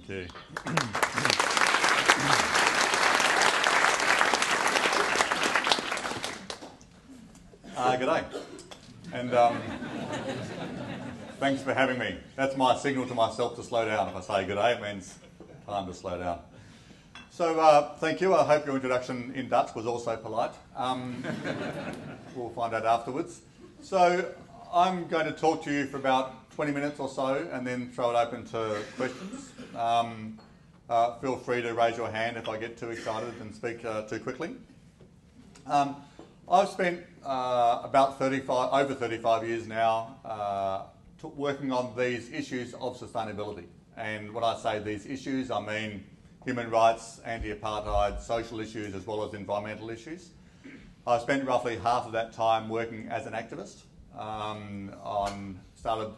Thank you. G'day. And thanks for having me. That's my signal to myself to slow down. If I say g'day, it means time to slow down. So thank you. I hope your introduction in Dutch was also polite. We'll find out afterwards. So I'm going to talk to you for about 20 minutes or so and then throw it open to questions. Feel free to raise your hand if I get too excited and speak too quickly. I've spent about over 35 years now working on these issues of sustainability. And when I say these issues, I mean human rights, anti-apartheid, social issues, as well as environmental issues. I spent roughly half of that time working as an activist. Started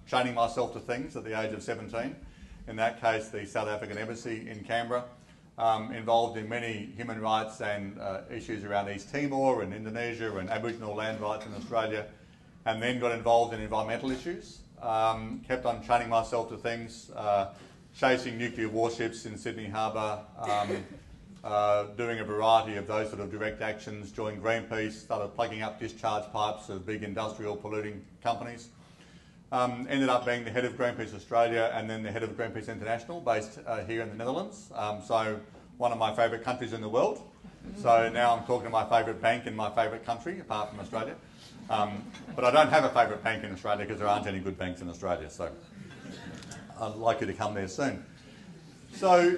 training myself to things at the age of 17. In that case, the South African Embassy in Canberra. Involved in many human rights and issues around East Timor and Indonesia and Aboriginal land rights in Australia, and then got involved in environmental issues. Kept on training myself to things, chasing nuclear warships in Sydney Harbour, doing a variety of those sort of direct actions, joined Greenpeace, started plugging up discharge pipes of big industrial polluting companies. Ended up being the head of Greenpeace Australia and then the head of Greenpeace International, based here in the Netherlands. So one of my favourite countries in the world. So now I'm talking to my favourite bank in my favourite country, apart from Australia. But I don't have a favourite bank in Australia because there aren't any good banks in Australia. So I'd like you to come there soon. So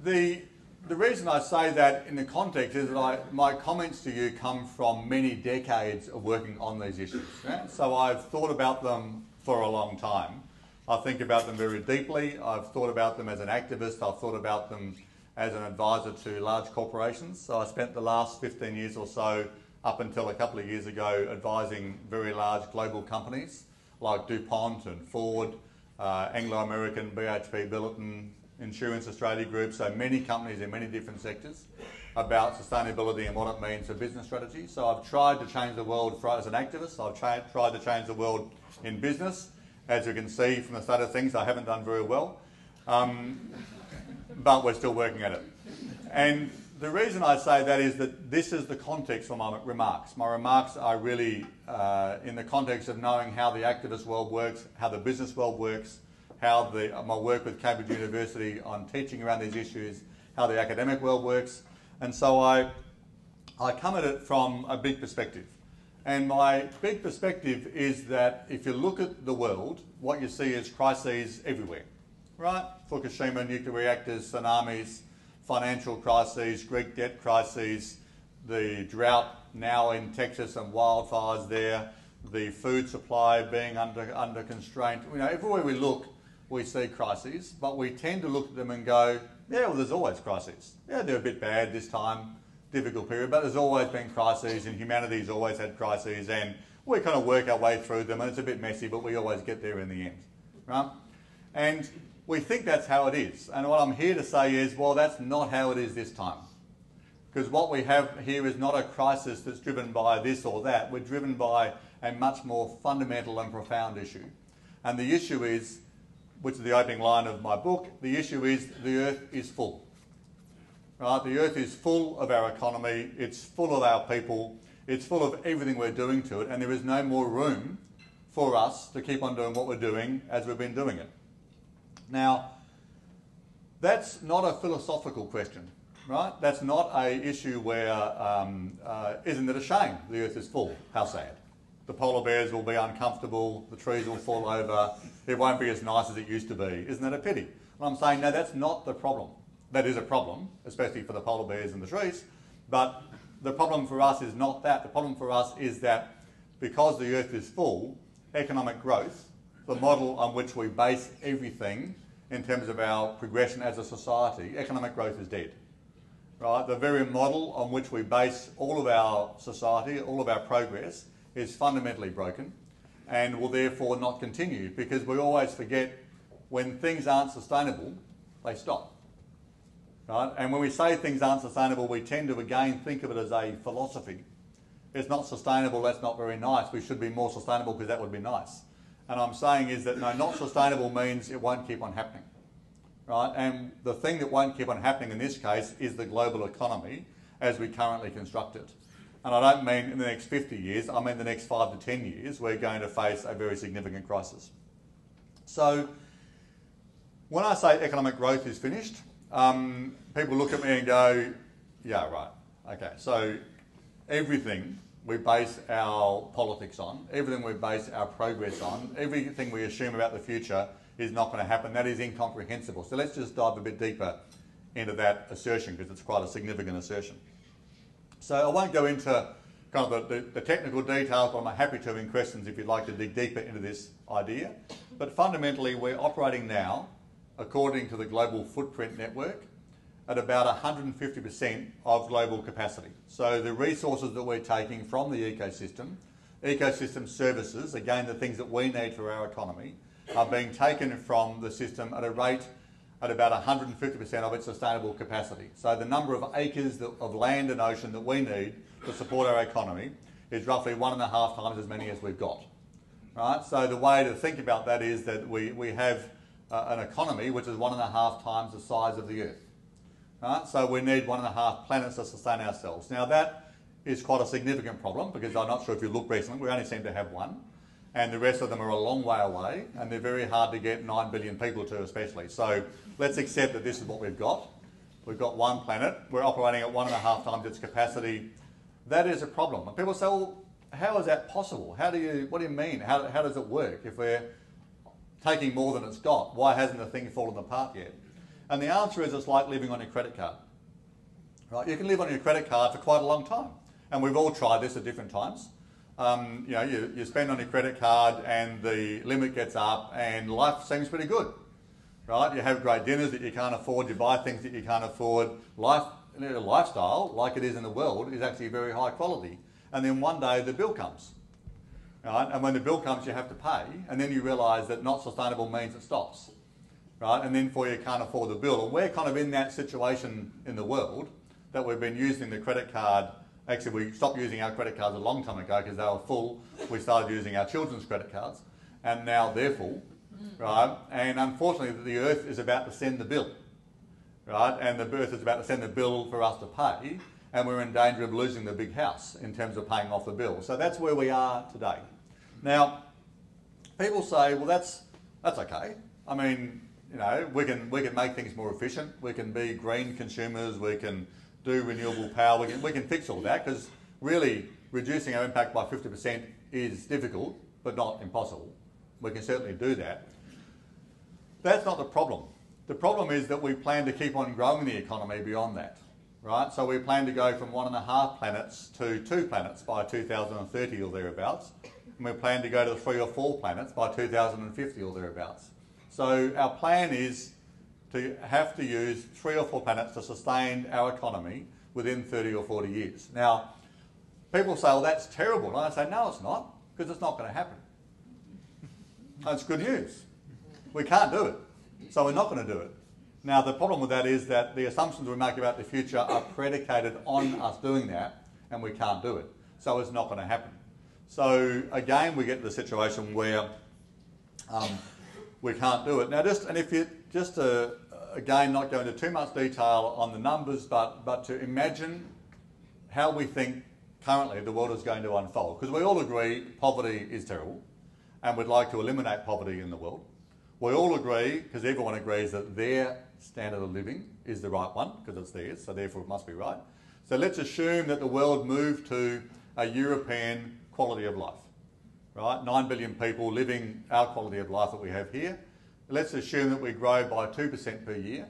the reason I say that in the context is that my comments to you come from many decades of working on these issues. Right? So I've thought about them for a long time. I think about them very deeply. I've thought about them as an activist. I've thought about them as an advisor to large corporations. So I spent the last 15 years or so, up until a couple of years ago, advising very large global companies like DuPont and Ford, Anglo American, BHP Billiton, Insurance Australia Group, so many companies in many different sectors, about sustainability and what it means for business strategy. So I've tried to change the world as an activist. I've tried to change the world in business. As you can see from the state of things, I haven't done very well, but we're still working at it. And the reason I say that is that this is the context for my remarks. My remarks are really in the context of knowing how the activist world works, how the business world works, how my work with Cambridge University on teaching around these issues, how the academic world works. And so I come at it from a big perspective. And my big perspective is that if you look at the world, what you see is crises everywhere, right? Fukushima, nuclear reactors, tsunamis, financial crises, Greek debt crises, the drought now in Texas and wildfires there, the food supply being under constraint. You know, everywhere we look, we see crises, but we tend to look at them and go, yeah, well, there's always crises. Yeah, they're a bit bad this time, difficult period, but there's always been crises, and humanity's always had crises, and we kind of work our way through them, and it's a bit messy, but we always get there in the end, right? And we think that's how it is. And what I'm here to say is, well, that's not how it is this time. Because what we have here is not a crisis that's driven by this or that. We're driven by a much more fundamental and profound issue. And the issue is, which is the opening line of my book, the issue is the earth is full. Right? The earth is full of our economy, it's full of our people, it's full of everything we're doing to it, and there is no more room for us to keep on doing what we're doing as we've been doing it. Now, that's not a philosophical question, right? That's not an issue where, isn't it a shame the earth is full? How sad. The polar bears will be uncomfortable, the trees will fall over, it won't be as nice as it used to be. Isn't that a pity? And I'm saying, no, that's not the problem. That is a problem, especially for the polar bears and the trees, but the problem for us is not that. The problem for us is that because the earth is full, economic growth, the model on which we base everything in terms of our progression as a society, economic growth is dead. Right? The very model on which we base all of our society, all of our progress, is fundamentally broken and will therefore not continue, because we always forget when things aren't sustainable, they stop. Right? And when we say things aren't sustainable, we tend to again think of it as a philosophy. It's not sustainable, that's not very nice. We should be more sustainable because that would be nice. And I'm saying is that no, not sustainable means it won't keep on happening. right? And the thing that won't keep on happening in this case is the global economy as we currently construct it. And I don't mean in the next 50 years, I mean the next 5 to 10 years, we're going to face a very significant crisis. So when I say economic growth is finished, people look at me and go, yeah, right, okay. So everything we base our politics on, everything we base our progress on, everything we assume about the future is not going to happen. That is incomprehensible. So let's just dive a bit deeper into that assertion because it's quite a significant assertion. So I won't go into kind of the technical details, but I'm happy to in questions if you'd like to dig deeper into this idea. But fundamentally, we're operating now, according to the Global Footprint Network, at about 150% of global capacity. So the resources that we're taking from the ecosystem services, again the things that we need for our economy, are being taken from the system at a rate at about 150% of its sustainable capacity. So the number of acres of land and ocean that we need to support our economy is roughly 1.5 times as many as we've got. Right? So the way to think about that is that we have an economy which is 1.5 times the size of the Earth. Right? So we need 1.5 planets to sustain ourselves. Now that is quite a significant problem because I'm not sure if you look recently, we only seem to have one. And the rest of them are a long way away and they're very hard to get 9 billion people to especially. So let's accept that this is what we've got. We've got one planet, we're operating at 1.5 times its capacity. That is a problem. And people say, well, how is that possible? What do you mean? How does it work? If we're taking more than it's got, why hasn't the thing fallen apart yet? And the answer is it's like living on your credit card. Right? You can live on your credit card for quite a long time. And we've all tried this at different times. You spend on your credit card and the limit gets up and life seems pretty good. Right? You have great dinners that you can't afford, you buy things that you can't afford. Lifestyle, like it is in the world, is actually very high quality. And then one day the bill comes. Right? And when the bill comes you have to pay and then you realise that not sustainable means it stops. Right? And then you can't afford the bill. And we're kind of in that situation in the world that we've been using the credit card. Actually, we stopped using our credit cards a long time ago because they were full. We started using our children's credit cards and now they're full. Right? And unfortunately, the Earth is about to send the bill. Right? And the Earth is about to send the bill for us to pay and we're in danger of losing the big house in terms of paying off the bill. So that's where we are today. Now, people say, well, that's okay. I mean, you know, we can make things more efficient. We can be green consumers. We can do renewable power. We can fix all that because really reducing our impact by 50% is difficult, but not impossible. We can certainly do that. That's not the problem. The problem is that we plan to keep on growing the economy beyond that, right? So we plan to go from 1.5 planets to 2 planets by 2030 or thereabouts, and we plan to go to 3 or 4 planets by 2050 or thereabouts. So our plan is to have to use 3 or 4 planets to sustain our economy within 30 or 40 years. Now, people say, well, that's terrible. And I say, no, it's not, because it's not going to happen. That's good news. We can't do it, so we're not going to do it. Now, the problem with that is that the assumptions we make about the future are predicated on us doing that, and we can't do it. So it's not going to happen. So again, we get to the situation where we can't do it. Now, again, not go into too much detail on the numbers, but to imagine how we think currently the world is going to unfold. Because we all agree poverty is terrible, and we'd like to eliminate poverty in the world. We all agree, because everyone agrees, that their standard of living is the right one, because it's theirs, so therefore it must be right. So let's assume that the world moved to a European quality of life. Right? 9 billion people living our quality of life that we have here. Let's assume that we grow by 2% per year,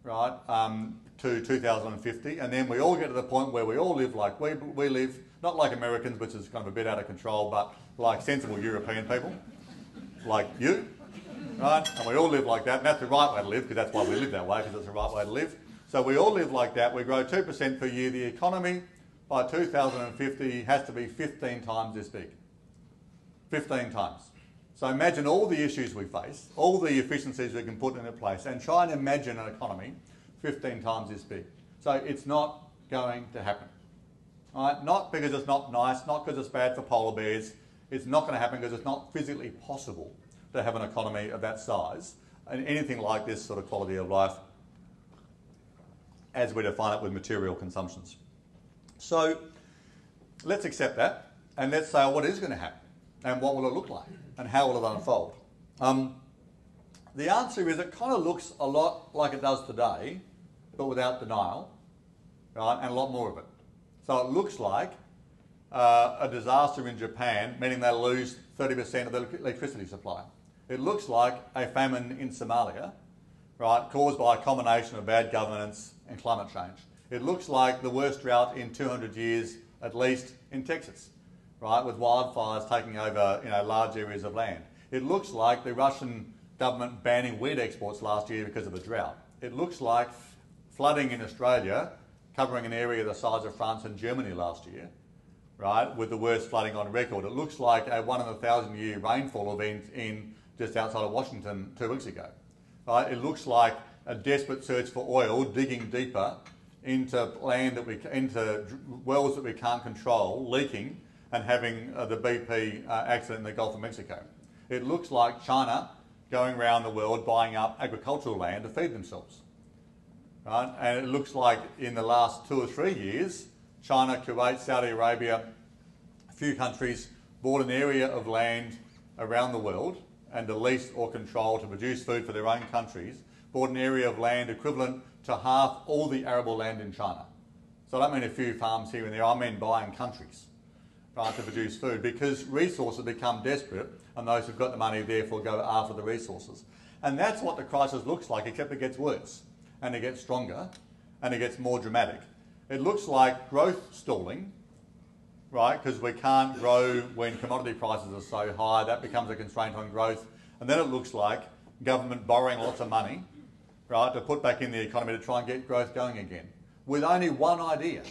right, to 2050, and then we all get to the point where we all live like we live, not like Americans, which is kind of a bit out of control, but like sensible European people, like you, right? And we all live like that, and that's the right way to live, because that's why we live that way, because it's the right way to live. So we all live like that. We grow 2% per year. The economy by 2050 has to be 15 times this big. 15 times. So imagine all the issues we face, all the efficiencies we can put into place, and try and imagine an economy 15 times this big. So it's not going to happen. All right? Not because it's not nice, not because it's bad for polar bears. It's not going to happen because it's not physically possible to have an economy of that size anything like this sort of quality of life as we define it with material consumptions. So let's accept that, and let's say what is going to happen, and what will it look like, and how will it unfold? The answer is it kind of looks a lot like it does today, but without denial, right, and a lot more of it. So it looks like a disaster in Japan, meaning they lose 30% of their electricity supply. It looks like a famine in Somalia, right, caused by a combination of bad governance and climate change. It looks like the worst drought in 200 years, at least in Texas, right, with wildfires taking over, large areas of land. It looks like the Russian government banning wheat exports last year because of the drought. It looks like flooding in Australia, covering an area the size of France and Germany last year, right, with the worst flooding on record. It looks like a 1 in a 1,000-year rainfall event in just outside of Washington 2 weeks ago. Right? It looks like a desperate search for oil, digging deeper into into wells that we can't control, leaking, and having the BP accident in the Gulf of Mexico. It looks like China going around the world buying up agricultural land to feed themselves. Right? And it looks like in the last 2 or 3 years, China, Kuwait, Saudi Arabia, a few countries bought an area of land around the world and to lease or control to produce food for their own countries, bought an area of land equivalent to half all the arable land in China. So I don't mean a few farms here and there, I mean buying countries, right, to produce food, because resources become desperate and those who've got the money therefore go after the resources. And that's what the crisis looks like, except it gets worse and it gets stronger and it gets more dramatic. It looks like growth stalling, right, because we can't grow when commodity prices are so high, that becomes a constraint on growth. And then it looks like government borrowing lots of money, right, to put back in the economy to try and get growth going again, with only one idea,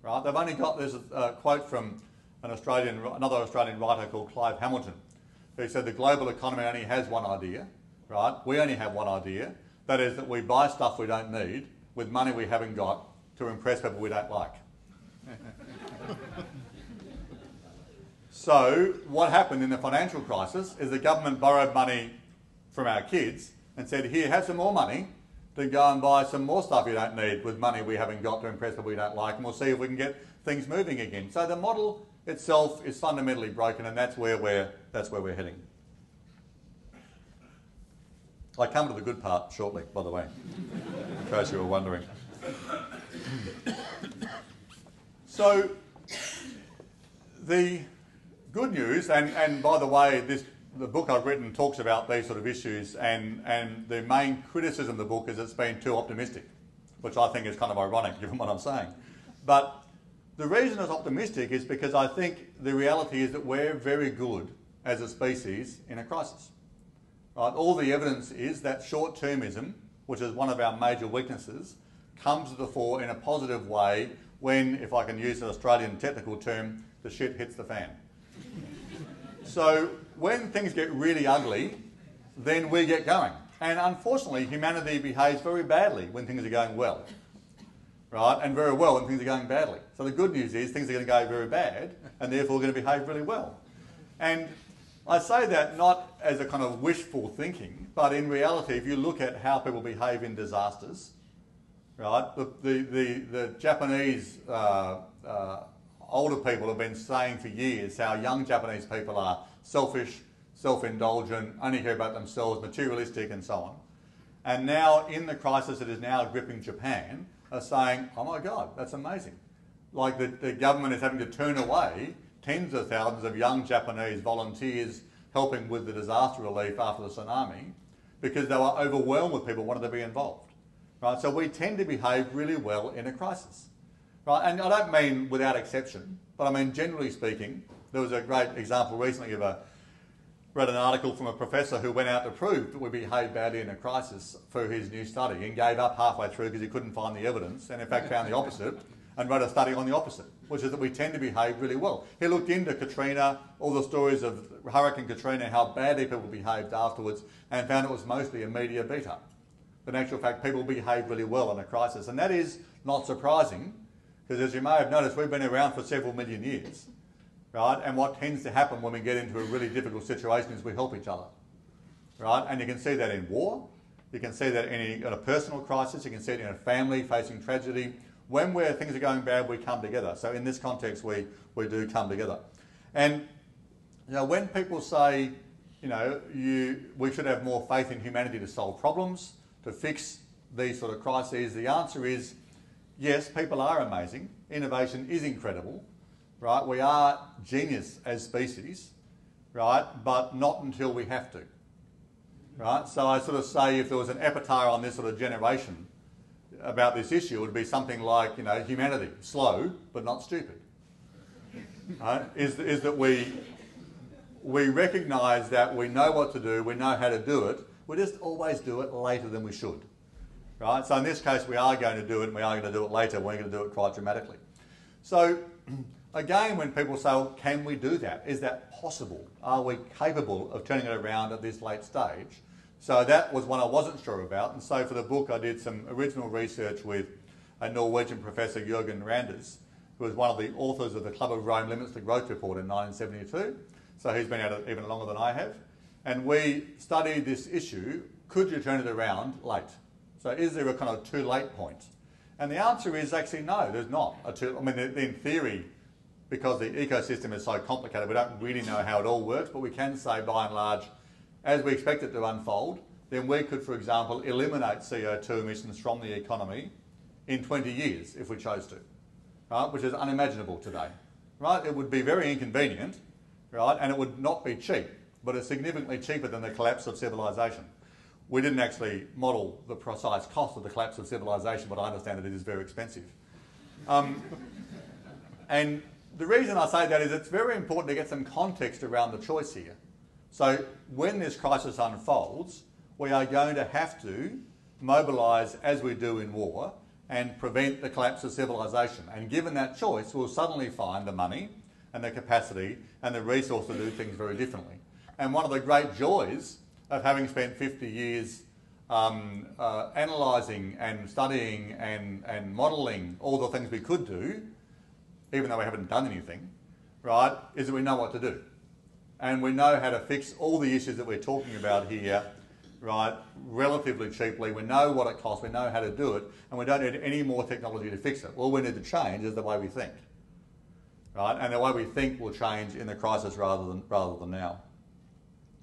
right? They've only got this quote from another Australian writer called Clive Hamilton, who said the global economy only has one idea, right? We only have one idea, that is that we buy stuff we don't need with money we haven't got to impress people we don't like. So what happened in the financial crisis is the government borrowed money from our kids and said, here, have some more money to go and buy some more stuff you don't need with money we haven't got to impress people we don't like, and we'll see if we can get things moving again. So the model itself is fundamentally broken, and that's where we're heading. I come to the good part shortly, by the way, in case you were wondering. So the good news, and by the way, the book I've written talks about these sort of issues, and the main criticism of the book is it's been too optimistic, which I think is kind of ironic given what I'm saying. But the reason it's optimistic is because I think the reality is that we're very good as a species in a crisis. Right? All the evidence is that short-termism, which is one of our major weaknesses, comes to the fore in a positive way when, if I can use an Australian technical term, the shit hits the fan. So when things get really ugly, then we get going. And unfortunately, humanity behaves very badly when things are going well, right? And very well when things are going badly. So the good news is things are going to go very bad, and therefore going to behave really well. And I say that not as a kind of wishful thinking, but in reality, if you look at how people behave in disasters, right? The Japanese older people have been saying for years how young Japanese people are selfish, self-indulgent, only care about themselves, materialistic, and so on. And now, in the crisis that is now gripping Japan, are saying, oh my God, that's amazing. Like the government is having to turn away tens of thousands of young Japanese volunteers helping with the disaster relief after the tsunami because they were overwhelmed with people wanting to be involved. Right? So we tend to behave really well in a crisis. Right? And I don't mean without exception, but I mean generally speaking. There was a great example recently of read an article from a professor who went out to prove that we behave badly in a crisis for his new study and gave up halfway through because he couldn't find the evidence and in fact found the opposite and wrote a study on the opposite, which is that we tend to behave really well. He looked into Katrina, all the stories of Hurricane Katrina, how badly people behaved afterwards, and found it was mostly a media beat-up. But in actual fact, people behave really well in a crisis. And that is not surprising, because as you may have noticed, we've been around for several million years. Right? And what tends to happen when we get into a really difficult situation is we help each other. Right? And you can see that in war, You can see that in a personal crisis. You can see it in a family facing tragedy. When things are going bad, we come together. So in this context, we do come together. And when people say, we should have more faith in humanity to solve problems, to fix these sort of crises, the answer is yes, people are amazing. Innovation is incredible, right? We are genius as species, right? But not until we have to, right? So I sort of say if there was an epitaph on this sort of generation about this issue, it would be something like, humanity, slow but not stupid. Right? Is that we recognise that we know what to do, we know how to do it, we just always do it later than we should. Right? So in this case, we are going to do it, and we are going to do it later, we're going to do it quite dramatically. So again, when people say, well, can we do that? Is that possible? Are we capable of turning it around at this late stage? So that was one I wasn't sure about, and so for the book I did some original research with a Norwegian professor, Jørgen Randers, who was one of the authors of the Club of Rome Limits to Growth report in 1972. So he's been at it even longer than I have. And we studied this issue, could you turn it around late? So is there a kind of too late point? And the answer is actually no, there's not. In theory, because the ecosystem is so complicated, we don't really know how it all works, but we can say by and large, as we expect it to unfold, then we could, for example, eliminate CO2 emissions from the economy in 20 years if we chose to, right? Which is unimaginable today, right? It would be very inconvenient, right? And it would not be cheap, but it's significantly cheaper than the collapse of civilization. We didn't actually model the precise cost of the collapse of civilization, but I understand that it is very expensive. And the reason I say that is it's very important to get some context around the choice here. So when this crisis unfolds, we are going to have to mobilise, as we do in war, and prevent the collapse of civilization. And given that choice, we'll suddenly find the money and the capacity and the resource to do things very differently. And one of the great joys of having spent 50 years analysing and studying and modelling all the things we could do, even though we haven't done anything, right, is that we know what to do. And we know how to fix all the issues that we're talking about here, right, relatively cheaply. We know what it costs, we know how to do it, and we don't need any more technology to fix it. All we need to change is the way we think, right? And the way we think will change in the crisis rather than now.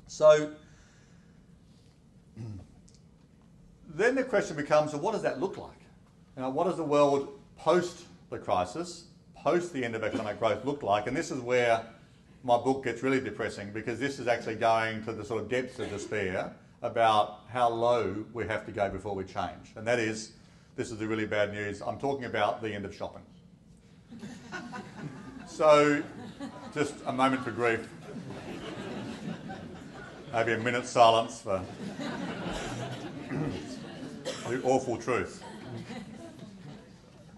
So then the question becomes, well, what does that look like? What does the world post the crisis, post the end of economic growth look like? And this is where my book gets really depressing, because this is actually going to the sort of depths of despair about how low we have to go before we change. And that is, this is the really bad news, I'm talking about the end of shopping. So, just a moment for grief. Maybe a minute's silence for the awful truth.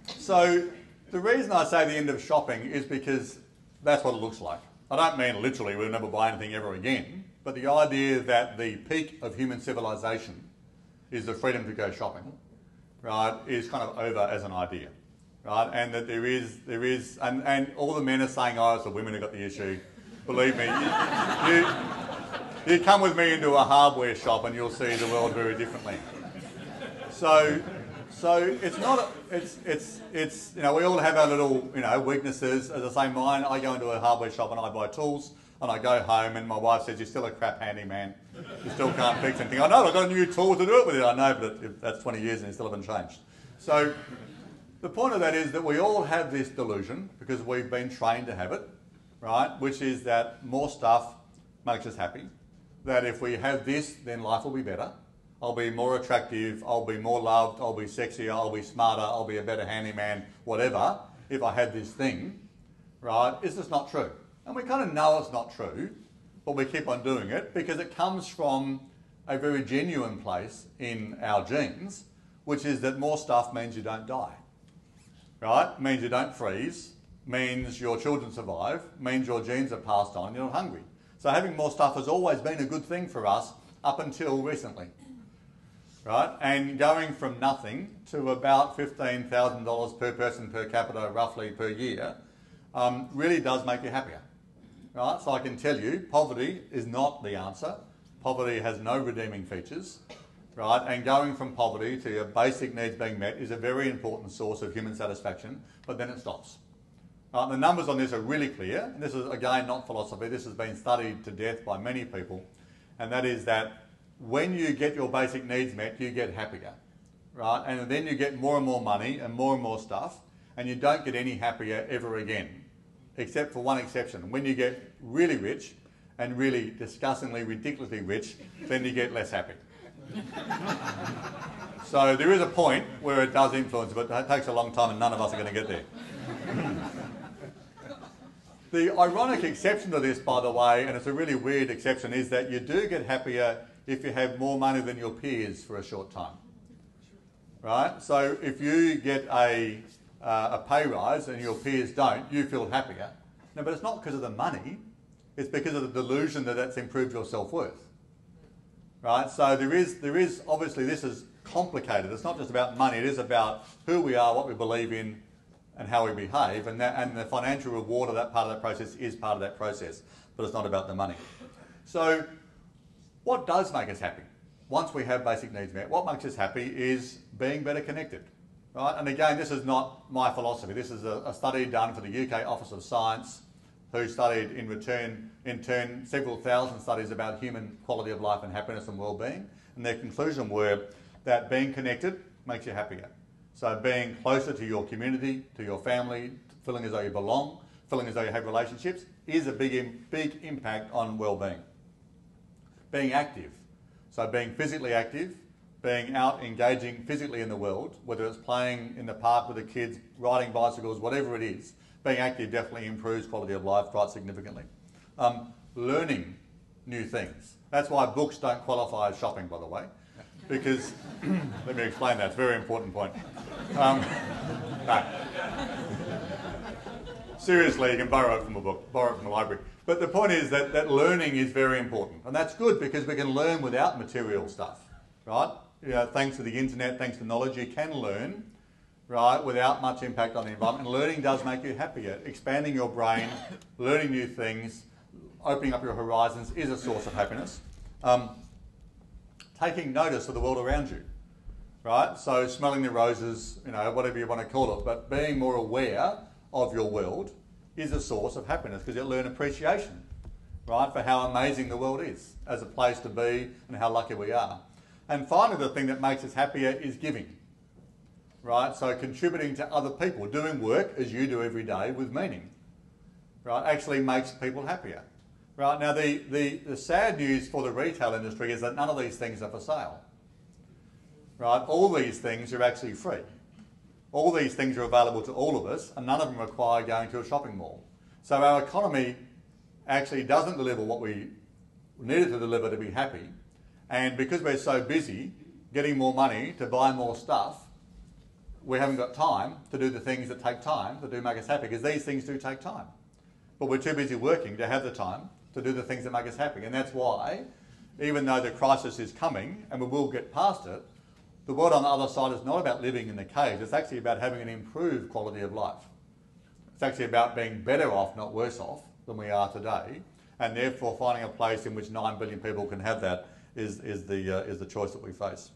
So, the reason I say the end of shopping is because that's what it looks like. I don't mean literally we'll never buy anything ever again, but the idea that the peak of human civilization is the freedom to go shopping, right, is kind of over as an idea, right? And that there is, and all the men are saying, oh, it's the women who got the issue. Believe me, you come with me into a hardware shop and you'll see the world very differently. So it's not, it's we all have our little, weaknesses. As I say, mine, I go into a hardware shop and I buy tools and I go home and my wife says, you're still a crap handyman. You still can't fix anything. I know, I've got a new tool to do it with it. I know, but that's 20 years and it still haven't changed. So the point of that is that we all have this delusion because we've been trained to have it, right? Which is that more stuff makes us happy. That if we have this, then life will be better. I'll be more attractive, I'll be more loved, I'll be sexier, I'll be smarter, I'll be a better handyman, whatever, if I had this thing, right? It's just not true. And we kind of know it's not true, but we keep on doing it because it comes from a very genuine place in our genes, which is that more stuff means you don't die, right? Means you don't freeze, means your children survive, means your genes are passed on, you're not hungry. So having more stuff has always been a good thing for us up until recently. Right, and going from nothing to about $15,000 per person per capita, roughly per year, really does make you happier. Right, so I can tell you, poverty is not the answer. Poverty has no redeeming features. right, and going from poverty to your basic needs being met is a very important source of human satisfaction, but then it stops. The numbers on this are really clear. And this is, again, not philosophy. This has been studied to death by many people. And that is that when you get your basic needs met, you get happier, right? And then you get more and more stuff, and you don't get any happier ever again, except for one exception. When you get really rich and really disgustingly, ridiculously rich, then you get less happy. So there is a point where it does influence, but it takes a long time and none of us are going to get there. The ironic exception to this, by the way, and it's a really weird exception, is that you do get happier if you have more money than your peers for a short time. Right? So if you get a pay rise and your peers don't, you feel happier. No, but it's not because of the money, it's because of the delusion that that's improved your self-worth. Right? So there is obviously, this is complicated. It's not just about money, it is about who we are, what we believe in, and how we behave, and the financial reward of that part of that process is part of that process, but it's not about the money. So what does make us happy? Once we have basic needs met, what makes us happy is being better connected. Right? And again, this is not my philosophy. This is a study done for the UK Office of Science, who studied in turn several thousand studies about human quality of life and happiness and well-being, and their conclusion were that being connected makes you happier. So being closer to your community, to your family, feeling as though you belong, feeling as though you have relationships, is a big impact on well-being. Being active, so being physically active, being out engaging physically in the world, whether it's playing in the park with the kids, riding bicycles, whatever it is, being active definitely improves quality of life quite significantly. Learning new things. That's why books don't qualify as shopping, by the way, because, let me explain that, it's a very important point. No. Seriously, you can borrow it from a book, borrow it from a library. But the point is that learning is very important, and that's good because we can learn without material stuff, right? You know, thanks to the internet, thanks to knowledge, you can learn, right, without much impact on the environment. And learning does make you happier. Expanding your brain, learning new things, opening up your horizons is a source of happiness. Taking notice of the world around you, right? So smelling the roses, you know, whatever you want to call it, but being more aware of your world is a source of happiness because you'll learn appreciation, right, for how amazing the world is as a place to be and how lucky we are. And finally, the thing that makes us happier is giving, right? So contributing to other people, doing work as you do every day with meaning, right, actually makes people happier. Right, now the sad news for the retail industry is that none of these things are for sale. Right, all these things are actually free. All these things are available to all of us, and none of them require going to a shopping mall. So our economy actually doesn't deliver what we need it to deliver to be happy, and because we're so busy getting more money to buy more stuff, we haven't got time to do the things that take time that do make us happy, because these things do take time. But we're too busy working to have the time to do the things that make us happy. And that's why, even though the crisis is coming, and we will get past it, the world on the other side is not about living in the caves. It's actually about having an improved quality of life. It's actually about being better off, not worse off, than we are today. And therefore, finding a place in which 9 billion people can have that is the choice that we face.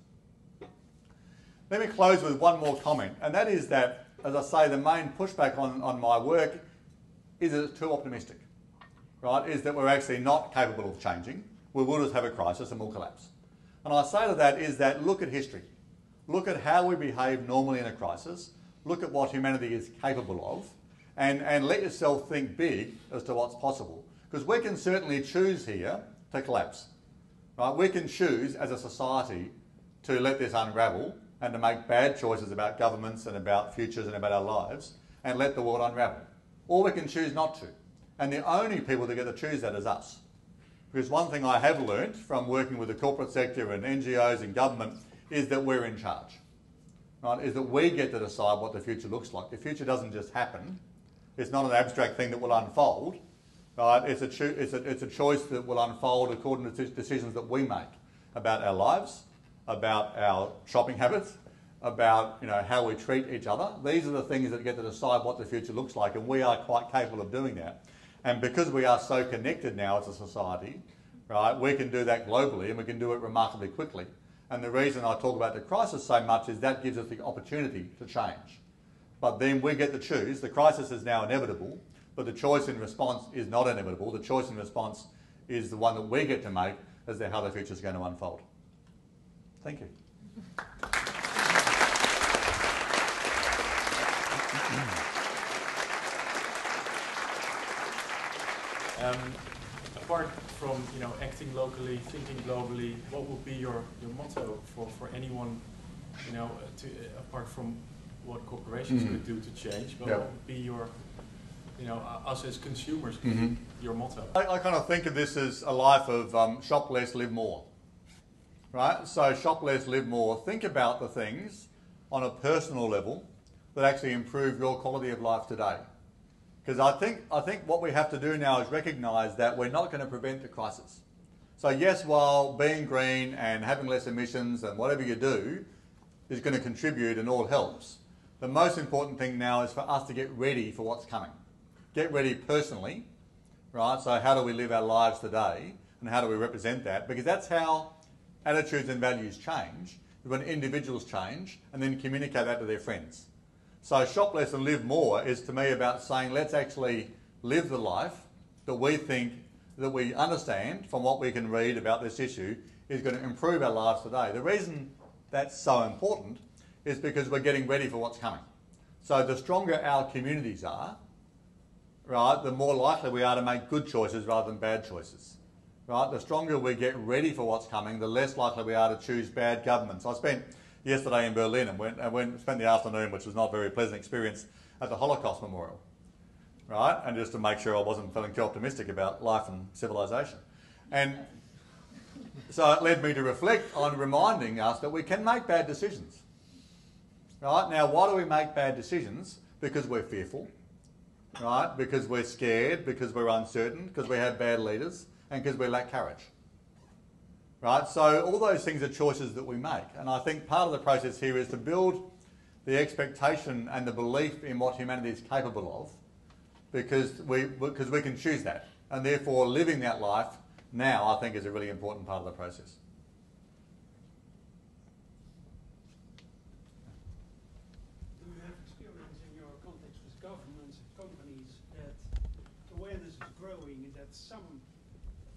Let me close with one more comment, and that is that, as I say, the main pushback on my work is that it's too optimistic. Right, is that we're actually not capable of changing. We will just have a crisis and we'll collapse. And I say to that is that look at history. Look at how we behave normally in a crisis. Look at what humanity is capable of. And let yourself think big as to what's possible. Because we can certainly choose here to collapse. Right? We can choose as a society to let this unravel and to make bad choices about governments and about futures and about our lives and let the world unravel. Or we can choose not to. And the only people that get to choose that is us. Because one thing I have learnt from working with the corporate sector and NGOs and government is that we're in charge. Right? Is that we get to decide what the future looks like. The future doesn't just happen. It's not an abstract thing that will unfold. Right? It's a choice that will unfold according to decisions that we make about our lives, about our shopping habits, about how we treat each other. These are the things that get to decide what the future looks like, and we are quite capable of doing that. And because we are so connected now as a society, right, we can do that globally and we can do it remarkably quickly. And the reason I talk about the crisis so much is that gives us the opportunity to change. But then we get to choose. The crisis is now inevitable, but the choice in response is not inevitable. The choice in response is the one that we get to make as to how the future is going to unfold. Thank you. Apart from acting locally, thinking globally, what would be your motto for anyone, apart from what corporations could do to change, but what would be your, us as consumers, your motto? I kind of think of this as a life of shop less, live more. Right? So shop less, live more. Think about the things on a personal level that actually improve your quality of life today. Because I think what we have to do now is recognise that we're not going to prevent the crisis. So yes, while being green and having less emissions and whatever you do is going to contribute and all helps, the most important thing now is for us to get ready for what's coming. Get ready personally, right? So how do we live our lives today and how do we represent that? Because that's how attitudes and values change, when individuals change and then communicate that to their friends. So shop less and live more is to me about saying let's actually live the life that we think, that we understand from what we can read about this issue is going to improve our lives today. The reason that's so important is because we're getting ready for what's coming. So the stronger our communities are, right, the more likely we are to make good choices rather than bad choices. Right? The stronger we get ready for what's coming, the less likely we are to choose bad governments. I spent yesterday in Berlin and spent the afternoon, which was not a very pleasant experience, at the Holocaust Memorial, right? And just to make sure I wasn't feeling too optimistic about life and civilization. And so it led me to reflect on reminding us that we can make bad decisions, right? Now, why do we make bad decisions? Because we're fearful, right? Because we're scared, because we're uncertain, because we have bad leaders, and because we lack courage. Right? So all those things are choices that we make. And I think part of the process here is to build the expectation and the belief in what humanity is capable of because we can choose that. And therefore living that life now I think is a really important part of the process. Do you have experience in your context with governments and companies that awareness is growing, that some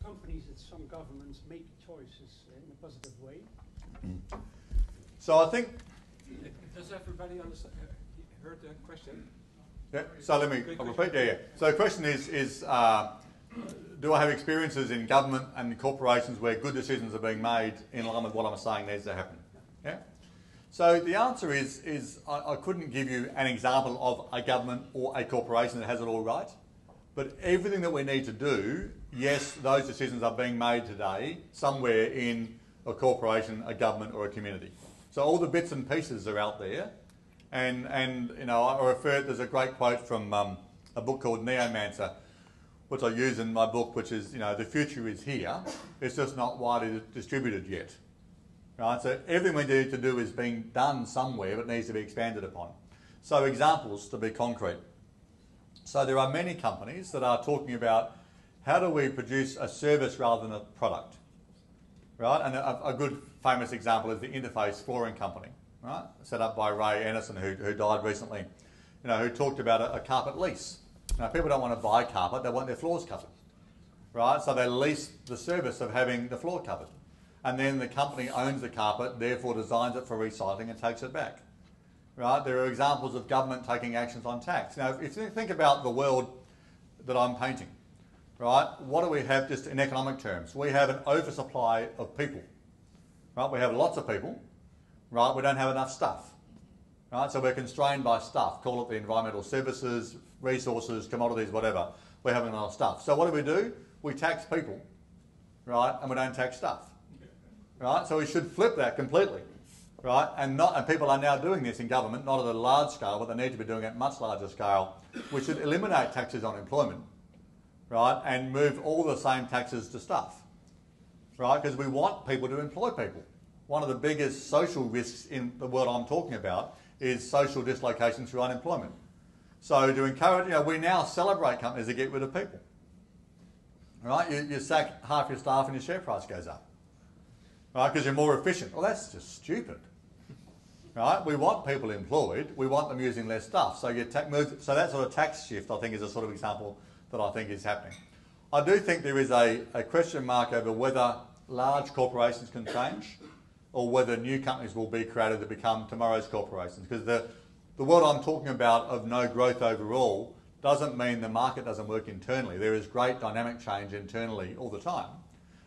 companies and some governments make choices in a positive way? So I think... Does everybody understand? Heard the question? Yeah, so let me repeat. Yeah. So the question is do I have experiences in government and corporations where good decisions are being made in line with what I'm saying needs to happen? Yeah. So the answer is I couldn't give you an example of a government or a corporation that has it all right. But everything that we need to do, yes, those decisions are being made today somewhere in a corporation, a government or a community. So all the bits and pieces are out there. And I refer, there's a great quote from a book called Neomancer, which I use in my book, which is, the future is here. It's just not widely distributed yet. Right? So everything we need to do is being done somewhere, but needs to be expanded upon. So examples to be concrete. So there are many companies that are talking about how do we produce a service rather than a product, right? And a good famous example is the Interface Flooring Company, right? Set up by Ray Anderson, who died recently, who talked about a carpet lease. Now, people don't want to buy carpet, they want their floors covered, right? So they lease the service of having the floor covered. And then the company owns the carpet, therefore designs it for recycling and takes it back. Right? There are examples of government taking actions on tax. Now, if you think about the world that I'm painting, right, what do we have just in economic terms? We have an oversupply of people, right? We have lots of people, right? We don't have enough stuff, right? So we're constrained by stuff, call it the environmental services, resources, commodities, whatever. We have enough stuff. So what do? We tax people, right? And we don't tax stuff, right? So we should flip that completely. Right, and people are now doing this in government, not at a large scale, but they need to be doing it at much larger scale. We should eliminate taxes on employment, right, and move all the same taxes to stuff, right, because we want people to employ people. One of the biggest social risks in the world I'm talking about is social dislocation through unemployment. So to encourage, we now celebrate companies that get rid of people, right? You sack half your staff and your share price goes up. right? Because you're more efficient. Well, that's just stupid, right? We want people employed. We want them using less stuff. So so that sort of tax shift, I think, is a sort of example that I think is happening. I do think there is a question mark over whether large corporations can change or whether new companies will be created to become tomorrow's corporations. Because the world I'm talking about of no growth overall doesn't mean the market doesn't work internally. There is great dynamic change internally all the time.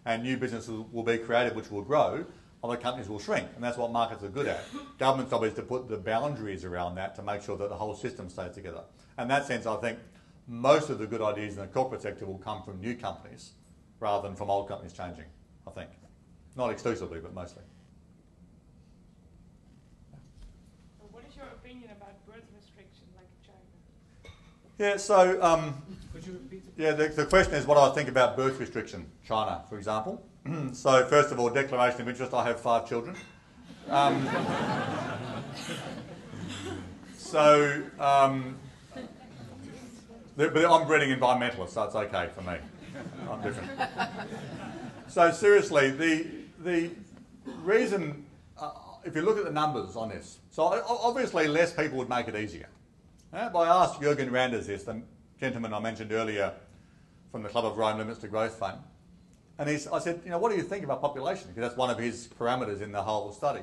And new businesses will be created which will grow, other companies will shrink. And that's what markets are good at. Government's job is to put the boundaries around that to make sure that the whole system stays together. In that sense, I think most of the good ideas in the corporate sector will come from new companies rather than from old companies changing, I think. Not exclusively, but mostly. What is your opinion about birth restriction like in China? Yeah, so Could you repeat? yeah, the question is what do I think about birth restriction, China, for example. So first of all, declaration of interest, I have 5 children. But I'm breeding environmentalists, so it's okay for me. I'm different. So seriously, the reason, if you look at the numbers on this, so obviously less people would make it easier. But I asked Jürgen Randers this, the gentleman I mentioned earlier from the Club of Rome Limits to Growth Fund, and I said, what do you think about population? Because that's one of his parameters in the whole study.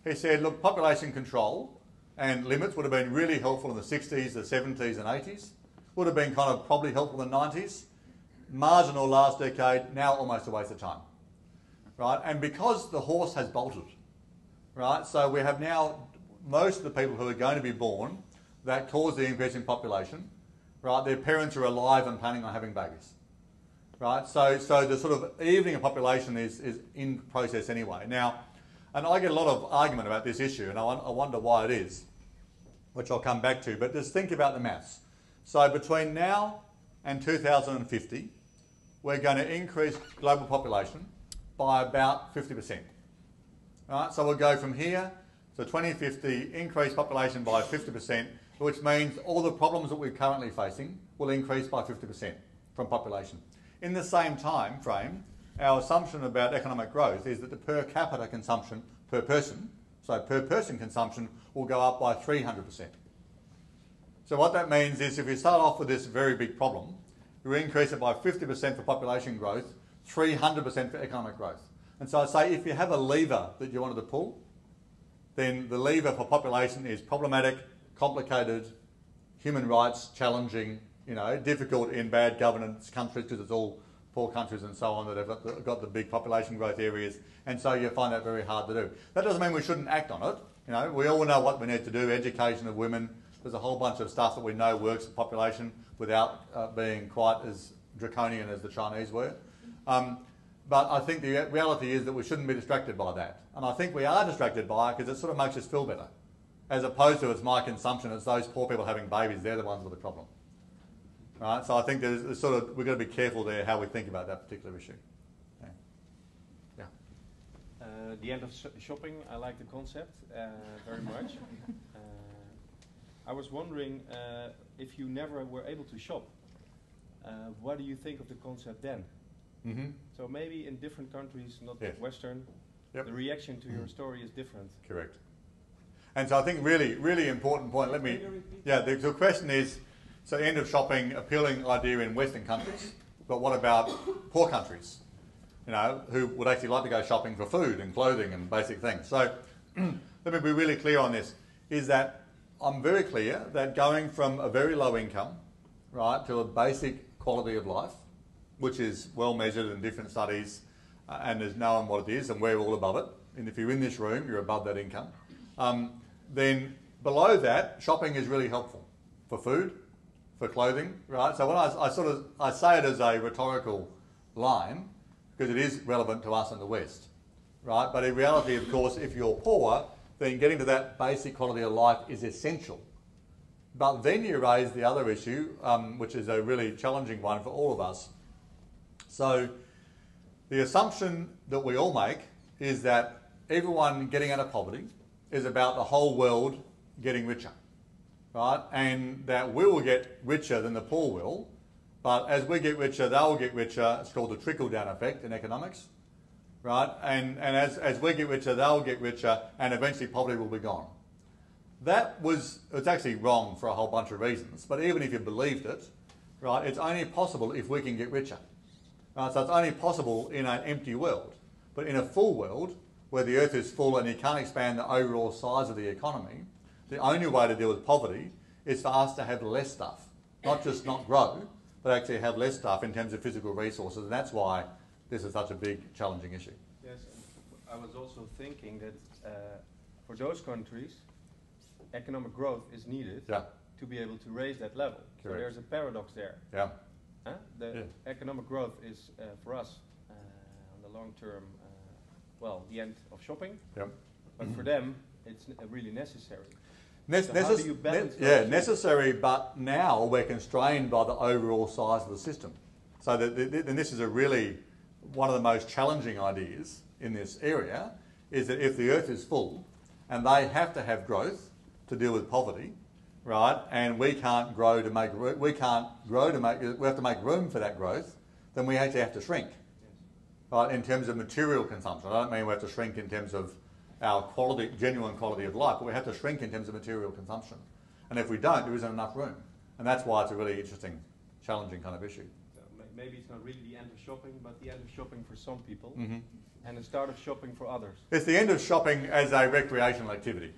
He said, look, population control and limits would have been really helpful in the 60s, the 70s and 80s. Would have been kind of probably helpful in the 90s. Marginal last decade, now almost a waste of time. Right? And because the horse has bolted, right? So we have now most of the people who are going to be born that cause the increase in population, right? Their parents are alive and planning on having babies. Right? So the sort of evening of population is in process anyway. Now, and I get a lot of argument about this issue, and I wonder why it is, which I'll come back to, but just think about the maths. So between now and 2050, we're going to increase global population by about 50%. Right? So we'll go from here to 2050, increase population by 50%, which means all the problems that we're currently facing will increase by 50% from population. In the same time frame, our assumption about economic growth is that the per capita consumption per person, so per person consumption, will go up by 300%. So what that means is if you start off with this very big problem, you increase it by 50% for population growth, 300% for economic growth. And so I say if you have a lever that you wanted to pull, then the lever for population is problematic, complicated, human rights challenging, difficult in bad governance countries because it's all poor countries and so on that have got the big population growth areas, and so you find that very hard to do. That doesn't mean we shouldn't act on it. We all know what we need to do, education of women. There's a whole bunch of stuff that we know works for population without being quite as draconian as the Chinese were. But I think the reality is that we shouldn't be distracted by that. And I think we are distracted by it because it sort of makes us feel better. As opposed to it's my consumption, it's those poor people having babies, they're the ones with the problem. Right? So I think there's we've got to be careful there how we think about that particular issue. Yeah. The end of shopping, I like the concept very much. I was wondering if you never were able to shop, what do you think of the concept then? Mm-hmm. So maybe in different countries, not Yes. Western, Yep. the reaction to your story is different. Correct. And so I think really important point. The question is, so end of shopping, appealing idea in Western countries, but what about poor countries? Who would actually like to go shopping for food and clothing and basic things. So let me be really clear on this, is that I'm very clear that going from a very low income, right, to a basic quality of life, which is well measured in different studies and is known what it is, and we're all above it. And if you're in this room, you're above that income. Then below that, shopping is really helpful for food, for clothing, right? So when I say it as a rhetorical line, because it is relevant to us in the West, right? But in reality, of course, if you're poor, then getting to that basic quality of life is essential. But then you raise the other issue, which is a really challenging one for all of us. So the assumption that we all make is that everyone getting out of poverty is about the whole world getting richer, right? And that we will get richer than the poor will, but as we get richer, they'll get richer. It's called the trickle-down effect in economics. right? And as we get richer, they'll get richer, and eventually poverty will be gone. It's actually wrong for a whole bunch of reasons, but even if you believed it, right, it's only possible if we can get richer. Right? So it's only possible in an empty world. But in a full world, where the earth is full and you can't expand the overall size of the economy, the only way to deal with poverty is for us to have less stuff. Not just not grow, but actually have less stuff in terms of physical resources. And that's why this is such a big, challenging issue. Yes, I was also thinking that for those countries, economic growth is needed to be able to raise that level. Correct. So there's a paradox there. Yeah. The economic growth is for us on the long term, the end of shopping. Yep. But for them, it's really necessary. How do you balance necessary, but now we're constrained by the overall size of the system. So and this is one of the most challenging ideas in this area, is that if the earth is full and they have to have growth to deal with poverty, right, and we have to make room for that growth, then we actually have to shrink, right, in terms of material consumption. I don't mean we have to shrink in terms of our genuine quality of life, but we have to shrink in terms of material consumption. And if we don't, there isn't enough room. And that's why it's a really interesting, challenging kind of issue. So maybe it's not really the end of shopping, but the end of shopping for some people, Mm-hmm. and the start of shopping for others. It's the end of shopping as a recreational activity.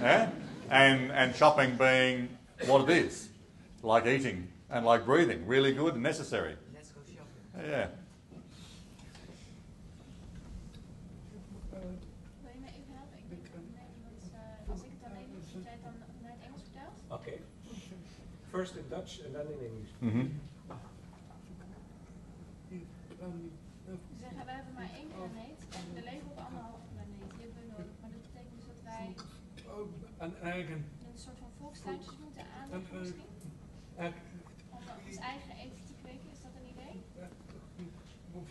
Yeah? And shopping being what it is, like eating and like breathing, really good and necessary. Let's go shopping. Yeah. Wil je me even helpen? Ik denk dat Nederlands, als ik het dan even jij het dan naar het Engels vertelt. Okay. First in Dutch and then in English. Mm-hmm. We zeggen, we hebben maar één planeet en we leven op 1,5 planeet. Die hebben we nodig. Maar dat betekent dus dat wij een soort van volkstuintjes moeten aanleggen misschien? Om ons eigen eten te kweken, is dat een idee? Want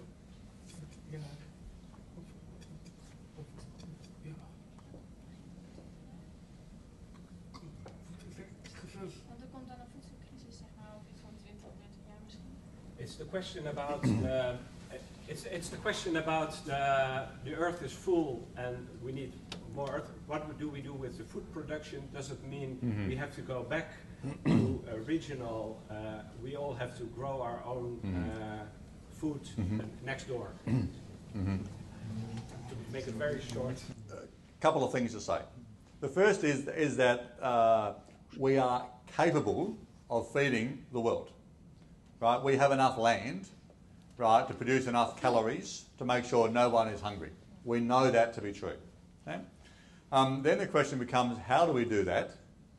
er komt dan een voedselcrisis, zeg maar, over iets van 20, 30 jaar misschien. It's the question about it's the question about the earth is full and we need more earth. What do we do with the food production? Does it mean we have to go back to a regional? We all have to grow our own food next door. To make it very short. A couple of things to say. The first is that we are capable of feeding the world. Right? We have enough land, right, to produce enough calories to make sure no one is hungry. We know that to be true. Okay? Then the question becomes, how do we do that,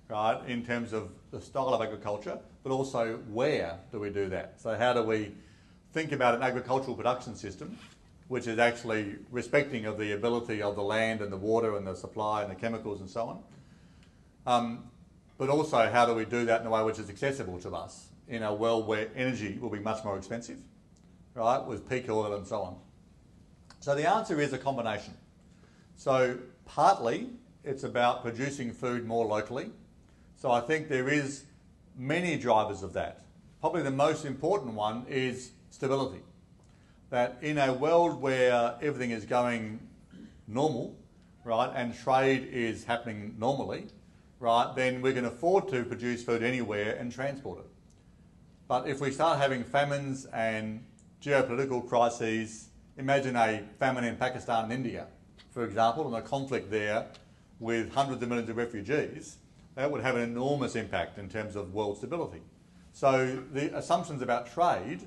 right, in terms of the style of agriculture, but also where do we do that? So how do we think about an agricultural production system which is actually respecting of the ability of the land and the water and the supply and the chemicals and so on? But also, how do we do that in a way which is accessible to us in a world where energy will be much more expensive, right, with peak oil and so on? So the answer is a combination. So partly it's about producing food more locally. So I think there is many drivers of that. Probably the most important one is stability. That in a world where everything is going normal, right, and trade is happening normally, right, then we can afford to produce food anywhere and transport it. But if we start having famines and geopolitical crises, imagine a famine in Pakistan and India, for example, and a conflict there with hundreds of millions of refugees, that would have an enormous impact in terms of world stability. So the assumptions about trade,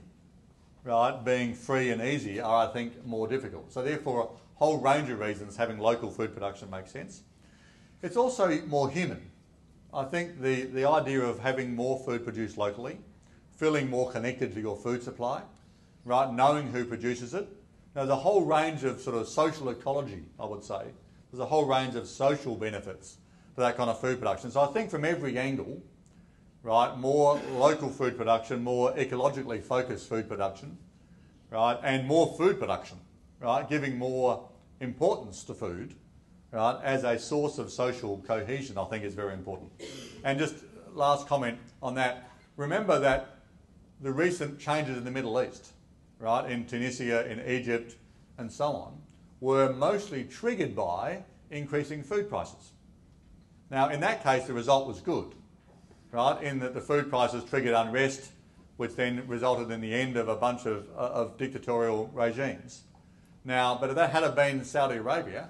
right, being free and easy are, I think, more difficult. So therefore, a whole range of reasons having local food production makes sense. It's also more human. I think the idea of having more food produced locally, feeling more connected to your food supply, right, knowing who produces it. There's a whole range of sort of social ecology, I would say. There's a whole range of social benefits for that kind of food production. So I think from every angle, right, more local food production, more ecologically focused food production, right, and more food production, right, giving more importance to food, right, as a source of social cohesion, I think is very important. And just last comment on that, remember that the recent changes in the Middle East, right, in Tunisia, in Egypt, and so on, were mostly triggered by increasing food prices. Now, in that case, the result was good, right, in that the food prices triggered unrest, which then resulted in the end of a bunch of dictatorial regimes. Now, but if that had been Saudi Arabia,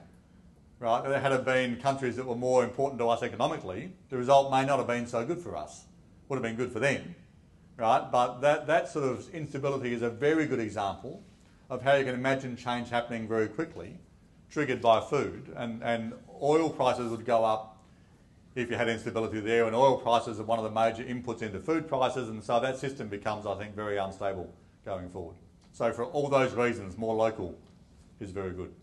right, if there had been countries that were more important to us economically, the result may not have been so good for us. Would have been good for them, right? But that sort of instability is a very good example of how you can imagine change happening very quickly, triggered by food, and oil prices would go up if you had instability there, and oil prices are one of the major inputs into food prices, and so that system becomes, I think, very unstable going forward. So for all those reasons, more local is very good.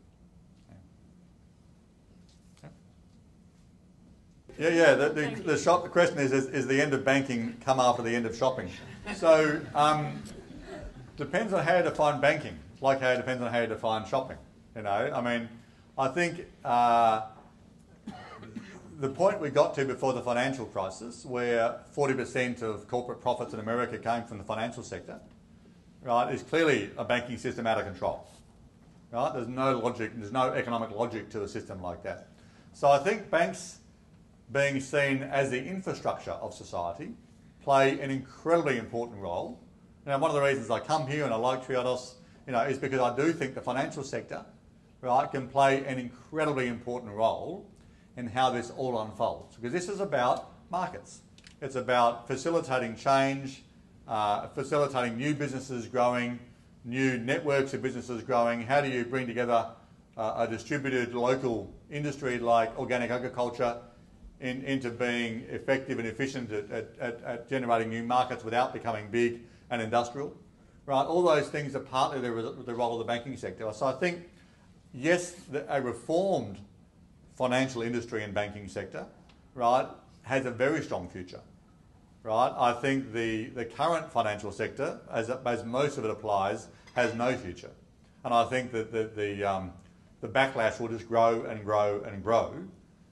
Yeah. The question is the end of banking come after the end of shopping? So depends on how you define banking, like how it depends on how you define shopping. You know, I mean, I think the point we got to before the financial crisis, where 40% of corporate profits in America came from the financial sector, right, is clearly a banking system out of control. Right? There's no logic, there's no economic logic to a system like that. So I think banks, being seen as the infrastructure of society, play an incredibly important role. Now, one of the reasons I come here and I like Triodos, you know, is because I do think the financial sector, right, can play an incredibly important role in how this all unfolds. Because this is about markets. It's about facilitating change, facilitating new businesses growing, new networks of businesses growing. How do you bring together a distributed local industry like organic agriculture into being effective and efficient at generating new markets without becoming big and industrial? Right? All those things are partly the role of the banking sector. So I think, yes, a reformed financial industry and banking sector, right, has a very strong future. Right? I think the current financial sector, as most of it applies, has no future. And I think that the backlash will just grow and grow and grow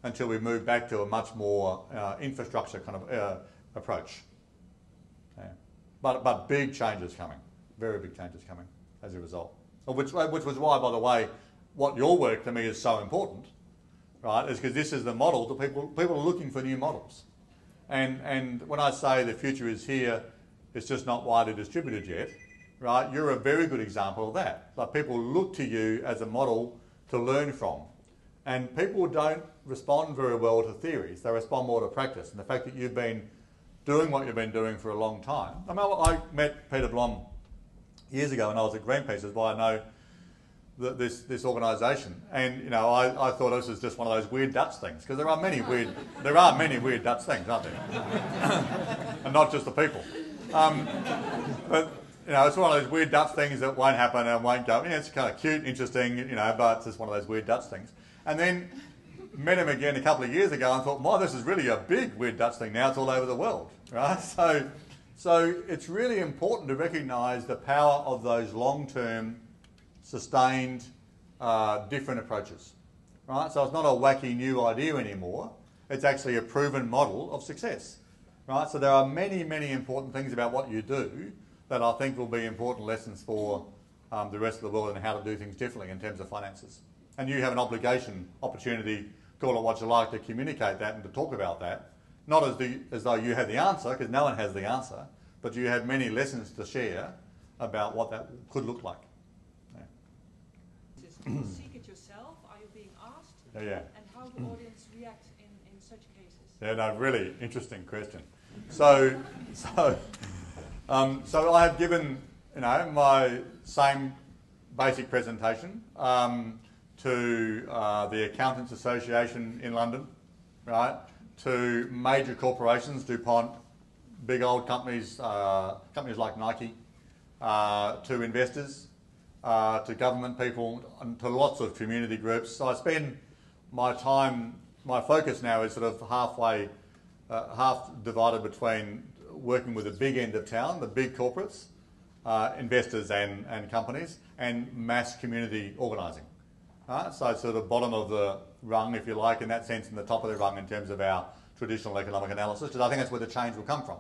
until we move back to a much more infrastructure kind of approach. Yeah. But big changes coming, very big changes coming as a result. Which was why, by the way, what your work to me is so important, right, is because this is the model that people are looking for new models. And when I say the future is here, it's just not widely distributed yet, right? You're a very good example of that. Like, people look to you as a model to learn from. And people don't respond very well to theories. They respond more to practice. And the fact that you've been doing what you've been doing for a long time. I mean, I met Peter Blom years ago when I was at Greenpeace. That's why I know this organisation. And, you know, I thought this was just one of those weird Dutch things, because there are many weird Dutch things, aren't there? And not just the people. But, you know, it's one of those weird Dutch things that won't happen and won't go. Yeah, it's kind of cute, interesting, you know, but it's just one of those weird Dutch things. And then met him again a couple of years ago and thought, this is really a big weird Dutch thing now. It's all over the world, right? So it's really important to recognise the power of those long-term, sustained, different approaches, right? So it's not a wacky new idea anymore. It's actually a proven model of success, right? So there are many, many important things about what you do that I think will be important lessons for the rest of the world and how to do things differently in terms of finances. And you have an opportunity, call it what you like, to communicate that and to talk about that. Not as though you have the answer, because no one has the answer, but you have many lessons to share about what that could look like. Do you seek it yourself? Are you being asked? Yeah. And how do audience react in such cases? Yeah, no, really interesting question. So I have given, you know, my same basic presentation to the Accountants Association in London, right? To major corporations, DuPont, big old companies, companies like Nike, to investors, to government people, and to lots of community groups. So I spend my time, my focus now is sort of half divided between working with the big end of town, the big corporates, investors and companies, and mass community organising. So it's sort of bottom of the rung, if you like, in that sense, and the top of the rung in terms of our traditional economic analysis, because I think that's where the change will come from.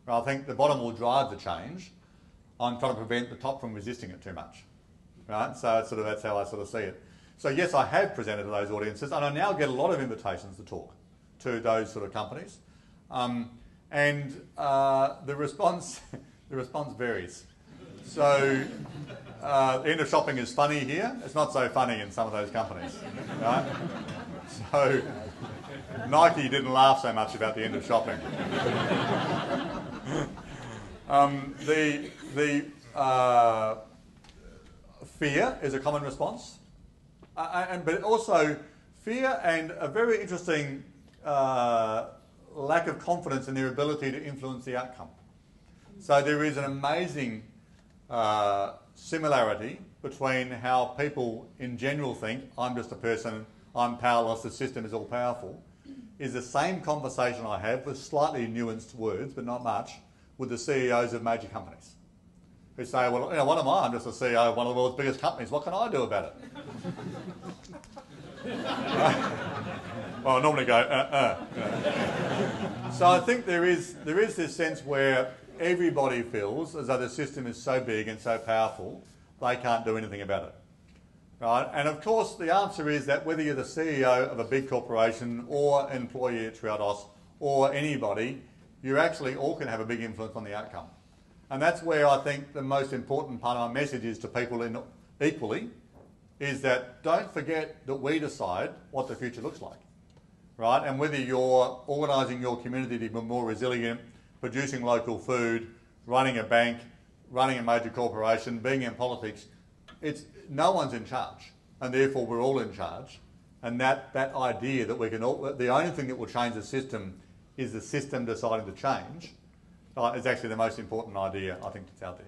I think the bottom will drive the change, I'm trying to prevent the top from resisting it too much, right? So it's that's how I sort of see it. So yes, I have presented to those audiences, and I now get a lot of invitations to talk to those sort of companies, and the response varies. So the end of shopping is funny here. It's not so funny in some of those companies, right? So Nike didn't laugh so much about the end of shopping. The fear is a common response, but also fear and a very interesting lack of confidence in their ability to influence the outcome. So there is an amazing similarity between how people in general think, I'm just a person, I'm powerless, the system is all powerful, is the same conversation I have with slightly nuanced words, but not much, with the CEOs of major companies. Who say, well, you know, what am I? I'm just a CEO of one of the world's biggest companies. What can I do about it? Well, I normally go, you know. So I think there is this sense where everybody feels as though the system is so big and so powerful, they can't do anything about it. Right? And of course, the answer is that whether you're the CEO of a big corporation or an employee at Triodos or anybody, you actually all can have a big influence on the outcome. And that's where I think the most important part of my message is to people equally, is that don't forget that we decide what the future looks like, right? And whether you're organising your community to be more resilient, producing local food, running a bank, running a major corporation, being in politics, no one's in charge, and therefore we're all in charge. And that idea that we can all, the only thing that will change the system is the system deciding to change, is actually the most important idea I think that's out there.